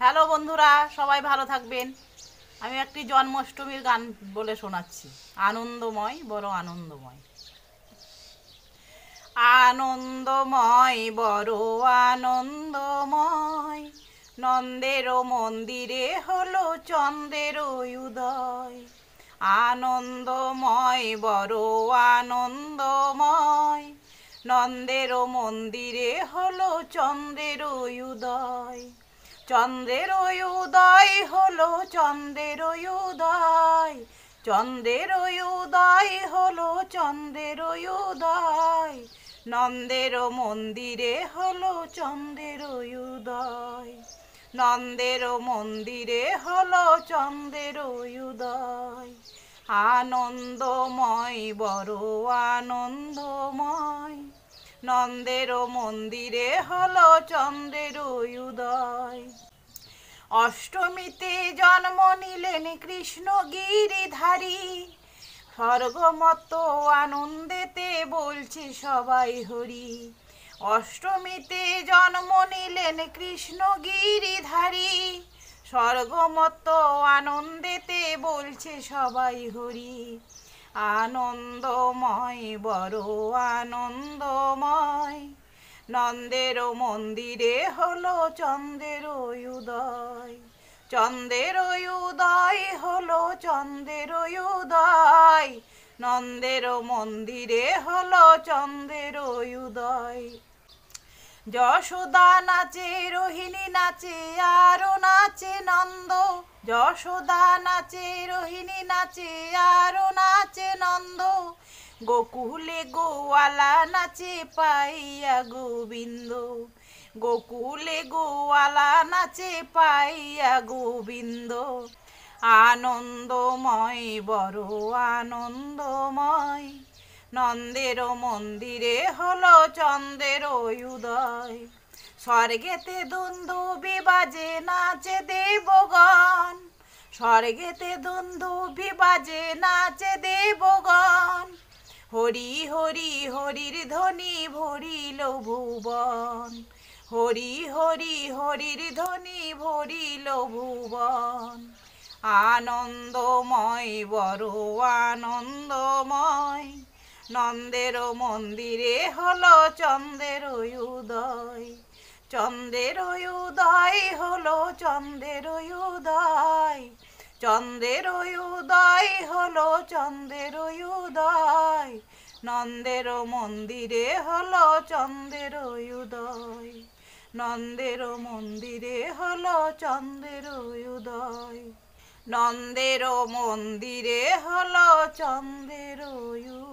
Hello বন্ধুরা, সবাই ভালো থাকবেন। আমি একটি জন্মাষ্টমীর গান বলে শোনাচ্ছি। আনন্দময়, বড় আনন্দময়। আনন্দময়, বড় আনন্দময়, নন্দের মন্দিরে হলো চন্দ্রের উদয়। আনন্দময়, বড় আনন্দময়, নন্দের মন্দিরে হলো চন্দ্রের উদয়। চন্দ্রের উদয় হলো চন্দ্রের উদয়, চন্দ্রের উদয় হলো চন্দ্রের উদয়, নন্দের মন্দিরে হলো চন্দ্রের উদয়। নন্দের মন্দিরে হলো চন্দ্রের উদয়। আনন্দময়, বড় আনন্দময়, নন্দের মন্দিরে হলো চন্দ্রের উদয়। অষ্টমীতে জন্ম নিলেন কৃষ্ণ গিরিধারী, স্বর্গমত আনন্দেতে বলছে সবাই হরি। অষ্টমীতে জন্ম নিলেন কৃষ্ণ গিরিধারী, স্বর্গমত আনন্দেতে বলছে সবাই হরি। আনন্দময়, বড় আনন্দময়, নন্দের মন্দিরে হলো চন্দ্রের উদয়। চন্দ্রের উদয় হলো চন্দ্রের উদয়, নন্দের মন্দিরে হলো চন্দ্রের উদয়। যশোদা নাচে, রোহিণী নাচে, আরো নাচে নন্দ। যশোদা নাচে, রোহিণী নাচে, আরো নাচে নন্দ। গোকুলে গোয়ালা নাচে পাইয়া গোবিন্দ। গোকুলে গোয়ালা নাচে পাইয়া গোবিন্দ। আনন্দময়, বড় আনন্দময়, নন্দের মন্দিরে হলো চন্দ্রের উদয়। স্বর্গেতে দুন্দুবি বাজে, নাচে দেবগণ। স্বর্গেতে দুন্দুবি বাজে, নাচে দেবগণ। হরি হরি হরির ধ্বনি ভরিল ভুবন। হরি হরি হরির ধ্বনি ভরিল ভুবন। আনন্দময়, বড় আনন্দময়, নন্দের মন্দিরে হলো চন্দ্রের উদয়। চন্দ্রের উদয় হলো চন্দ্রের উদয়। চন্দ্রের উদয় হলো চন্দ্রের উদয়, নন্দের মন্দিরে হলো চন্দ্রের উদয়। নন্দের মন্দিরে হলো চন্দ্রের উদয়। নন্দের মন্দিরে হলো চন্দ্রের উদয়।